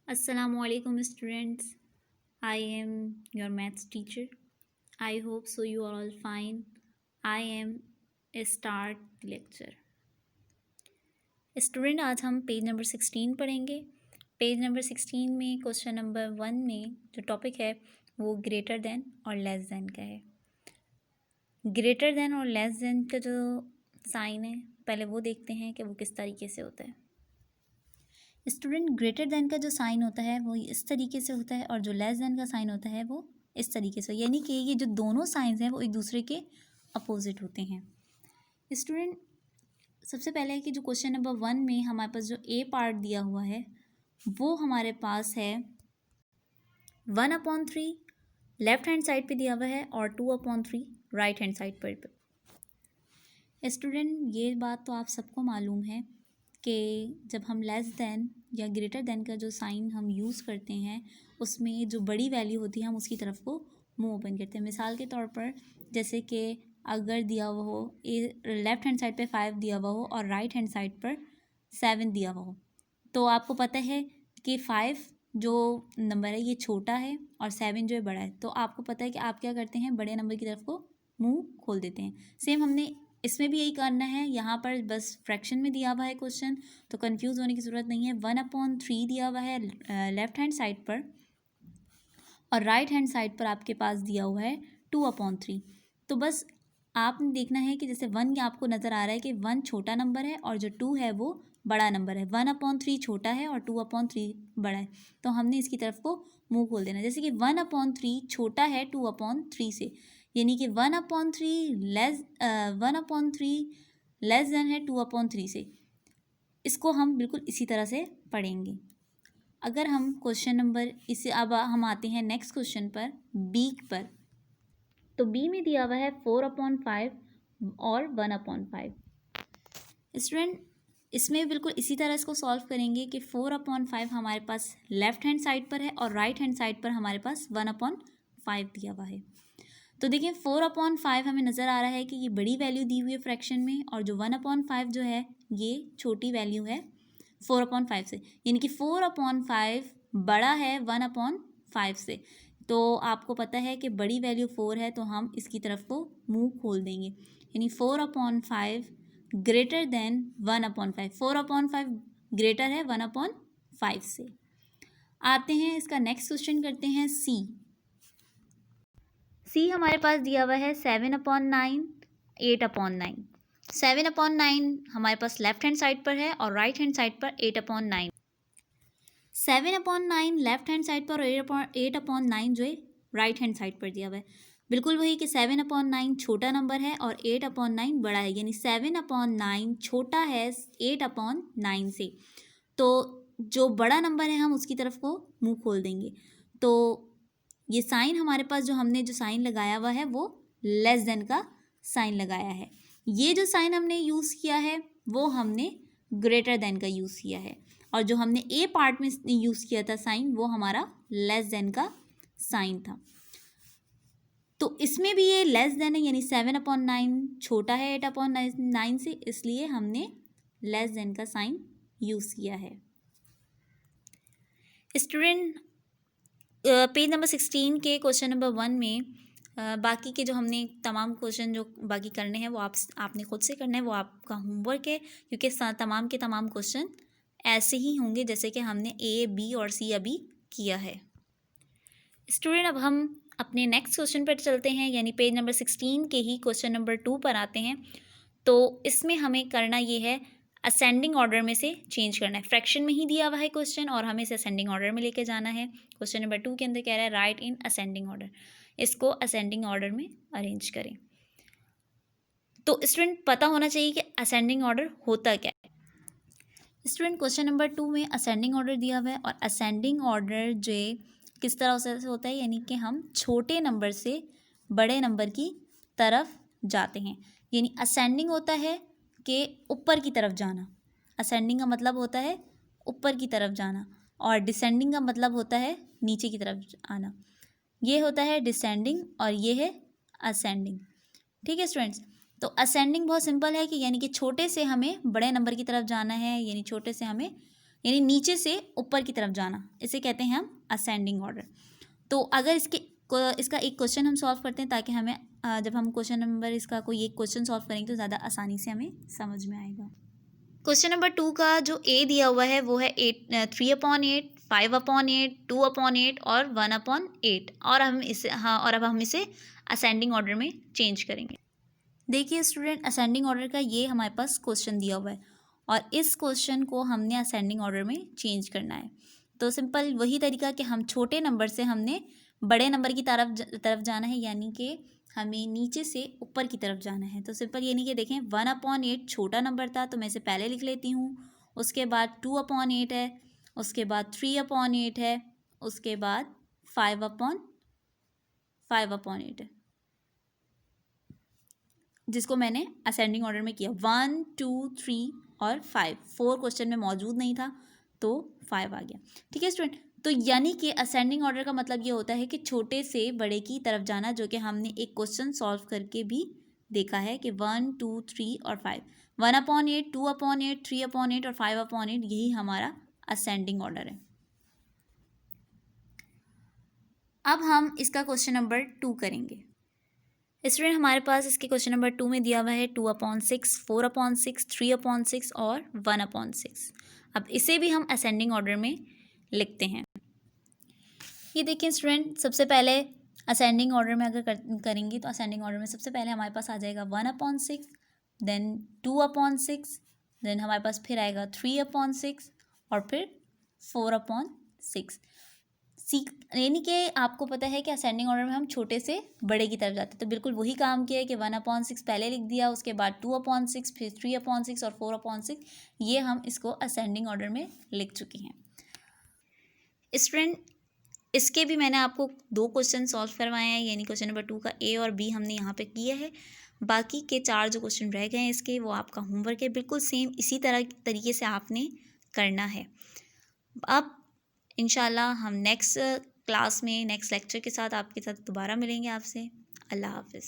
Assalamualaikum students. I am your maths teacher. I hope so you are all fine. I am start lecture. Student आज हम page number 16 पढ़ेंगे। Page number 16 में question number 1 में जो topic है वो greater than और less than का है। ग्रेटर देन और लेस देन का जो साइन है पहले वो देखते हैं कि वो किस तरीके से होता है। स्टूडेंट ग्रेटर देन का जो साइन होता है वो इस तरीके से होता है और जो लेस देन का साइन होता है वो इस तरीके से, यानी कि ये जो दोनों साइंस हैं वो एक दूसरे के अपोजिट होते हैं। स्टूडेंट सबसे पहले है कि जो क्वेश्चन नंबर 1 में हमारे पास जो ए पार्ट दिया हुआ है वो हमारे पास है 1/3 लेफ्ट हैंड साइड पे दिया हुआ है और 2/3 राइट हैंड साइड पर। स्टूडेंट ये बात तो आप सबको मालूम है कि जब हम लेस देन या ग्रेटर देन का जो साइन हम यूज़ करते हैं उसमें जो बड़ी वैल्यू होती है हम उसकी तरफ को मुंह ओपन करते हैं। मिसाल के तौर पर जैसे कि अगर दिया हुआ हो लेफ्ट हैंड साइड पे 5 दिया हुआ हो और राइट हैंड साइड पर 7 दिया हुआ हो, तो आपको पता है कि 5 जो नंबर है ये छोटा है और 7 जो है बड़ा है, तो आपको पता है कि आप क्या करते हैं, बड़े नंबर की तरफ को मुंह खोल देते हैं। सेम हमने इसमें भी यही करना है। यहाँ पर बस फ्रैक्शन में दिया हुआ है क्वेश्चन, तो कंफ्यूज होने की ज़रूरत नहीं है। 1/3 दिया हुआ है लेफ्ट हैंड साइड पर और राइट हैंड साइड पर आपके पास दिया हुआ है 2/3। तो बस आपने देखना है कि जैसे 1 आपको नज़र आ रहा है कि 1 छोटा नंबर है और जो 2 है वो बड़ा नंबर है। 1/3 छोटा है और 2/3 बड़ा है, तो हमने इसकी तरफ को मुंह खोल देना। जैसे कि 1/3 छोटा है 2/3 से, यानी कि 1/3 लेस देन है 2/3 से। इसको हम बिल्कुल इसी तरह से पढ़ेंगे। अगर हम क्वेश्चन नंबर इसे अब हम आते हैं नेक्स्ट क्वेश्चन पर, बी पर। तो बी में दिया हुआ है 4/5 और 1/5। स्टूडेंट इसमें बिल्कुल इसी तरह इसको सॉल्व करेंगे कि 4/5 हमारे पास लेफ्ट हैंड साइड पर है और राइट हैंड साइड पर हमारे पास 1/5 दिया हुआ है। तो देखिए 4/5 हमें नज़र आ रहा है कि ये बड़ी वैल्यू दी हुई है फ्रैक्शन में, और जो 1/5 जो है ये छोटी वैल्यू है 4/5 से, यानी कि 4/5 बड़ा है 1/5 से। तो आपको पता है कि बड़ी वैल्यू 4 है, तो हम इसकी तरफ को मुंह खोल देंगे, यानी 4/5 ग्रेटर देन 1/5। 4/5 ग्रेटर है 1/5 से। आते हैं इसका नेक्स्ट क्वेश्चन करते हैं सी। सी हमारे पास दिया हुआ है 7/9 8/9। 7/9 हमारे पास लेफ्ट हैंड साइड पर है और राइट हैंड साइड पर 8/9। 7/9 लेफ्ट हैंड साइड पर और 8/9 जो है राइट हैंड साइड पर दिया हुआ है। बिल्कुल वही कि 7/9 छोटा नंबर है और 8/9 बड़ा है, यानी 7/9 छोटा है 8/9 से। तो जो बड़ा नंबर है हम उसकी तरफ को मुंह खोल देंगे। तो ये साइन हमारे पास जो हमने जो साइन लगाया हुआ है वो लेस देन का साइन लगाया है। ये जो साइन हमने यूज़ किया है वो हमने ग्रेटर देन का यूज़ किया है, और जो हमने ए पार्ट में यूज़ किया था साइन वो हमारा लेस देन का साइन था। तो इसमें भी ये लेस देन है, यानी 7/9 छोटा है 8/9 से, इसलिए हमने लेस देन का साइन यूज़ किया है। स्टूडेंट पेज नंबर 16 के क्वेश्चन नंबर 1 में बाकी के जो हमने तमाम क्वेश्चन जो बाकी करने हैं वो आपने खुद से करना है, वो आपका होमवर्क है, क्योंकि तमाम के तमाम क्वेश्चन ऐसे ही होंगे जैसे कि हमने ए बी और सी अभी किया है। स्टूडेंट अब हम अपने नेक्स्ट क्वेश्चन पर चलते हैं, यानी पेज नंबर 16 के ही क्वेश्चन नंबर 2 पर आते हैं। तो इसमें हमें करना ये है, असेंडिंग ऑर्डर में से चेंज करना है। फ्रैक्शन में ही दिया हुआ है क्वेश्चन और हमें इसे असेंडिंग ऑर्डर में लेके जाना है। क्वेश्चन नंबर 2 के अंदर कह रहा है राइट इन असेंडिंग ऑर्डर, इसको असेंडिंग ऑर्डर में अरेंज करें। तो स्टूडेंट पता होना चाहिए कि असेंडिंग ऑर्डर होता क्या है। स्टूडेंट क्वेश्चन नंबर 2 में असेंडिंग ऑर्डर दिया हुआ है, और असेंडिंग ऑर्डर जो किस तरह से होता है, यानी कि हम छोटे नंबर से बड़े नंबर की तरफ जाते हैं। यानी असेंडिंग होता है कि ऊपर की तरफ जाना, असेंडिंग का मतलब होता है ऊपर की तरफ जाना, और डिसेंडिंग का मतलब होता है नीचे की तरफ आना। ये होता है डिसेंडिंग और ये है असेंडिंग। ठीक है स्टूडेंट्स, तो असेंडिंग बहुत सिंपल है कि यानी कि छोटे से हमें बड़े नंबर की तरफ जाना है, यानी छोटे से हमें यानी नीचे से ऊपर की तरफ जाना, इसे कहते हैं हम असेंडिंग ऑर्डर। तो अगर इसका एक क्वेश्चन हम सॉल्व करते हैं ताकि हमें जब हम क्वेश्चन नंबर इसका कोई एक क्वेश्चन सॉल्व करेंगे तो ज़्यादा आसानी से हमें समझ में आएगा। क्वेश्चन नंबर 2 का जो ए दिया हुआ है वो है 3/8, 5/8, 2/8 और 1/8। और अब हम इसे असेंडिंग ऑर्डर में चेंज करेंगे। देखिए स्टूडेंट, असेंडिंग ऑर्डर का ये हमारे पास क्वेश्चन दिया हुआ है और इस क्वेश्चन को हमने असेंडिंग ऑर्डर में चेंज करना है। तो सिंपल वही तरीका कि हम छोटे नंबर से हमने बड़े नंबर की तरफ जाना है, यानी कि हमें नीचे से ऊपर की तरफ जाना है। तो सिंपल ये नहीं कि देखें 1/8 छोटा नंबर था तो मैं इसे पहले लिख लेती हूँ, उसके बाद 2/8 है, उसके बाद 3/8 है, उसके बाद 5/8 है, जिसको मैंने असेंडिंग ऑर्डर में किया। 1, 2, 3 और 5, 4 क्वेश्चन में मौजूद नहीं था तो 5 आ गया। ठीक है स्टूडेंट, तो यानी कि असेंडिंग ऑर्डर का मतलब ये होता है कि छोटे से बड़े की तरफ जाना, जो कि हमने एक क्वेश्चन सॉल्व करके भी देखा है कि 1, 2, 3 और 5, 1/8, 2/8, 3/8 और 5/8 यही हमारा असेंडिंग ऑर्डर है। अब हम इसका क्वेश्चन नंबर 2 करेंगे। स्टूडेंट, हमारे पास इसके क्वेश्चन नंबर 2 में दिया हुआ है 2/6, 4/6, 3/6 और 1/6। अब इसे भी हम असेंडिंग ऑर्डर में लिखते हैं। ये देखिए स्टूडेंट, सबसे पहले असेंडिंग ऑर्डर में अगर करेंगे तो असेंडिंग ऑर्डर में सबसे पहले हमारे पास आ जाएगा 1/6, देन 2/6, देन हमारे पास फिर आएगा 3/6 और फिर 4/6। यानी कि आपको पता है कि असेंडिंग ऑर्डर में हम छोटे से बड़े की तरफ जाते हैं, तो बिल्कुल वही काम किया है कि 1/6 पहले लिख दिया, उसके बाद 2/6, फिर 3/6 और 4/6। ये हम इसको असेंडिंग ऑर्डर में लिख चुके हैं। स्टूडेंट, इसके भी मैंने आपको 2 क्वेश्चन सॉल्व करवाए हैं, यानी क्वेश्चन नंबर 2 का ए और बी हमने यहाँ पे किया है। बाकी के 4 जो क्वेश्चन रह गए हैं इसके, वो आपका होमवर्क है। बिल्कुल सेम इसी तरीके से आपने करना है। अब इंशाल्लाह हम नेक्स्ट क्लास में नेक्स्ट लेक्चर के साथ आपके साथ दोबारा मिलेंगे आपसे। अल्लाह हाफ़िज़।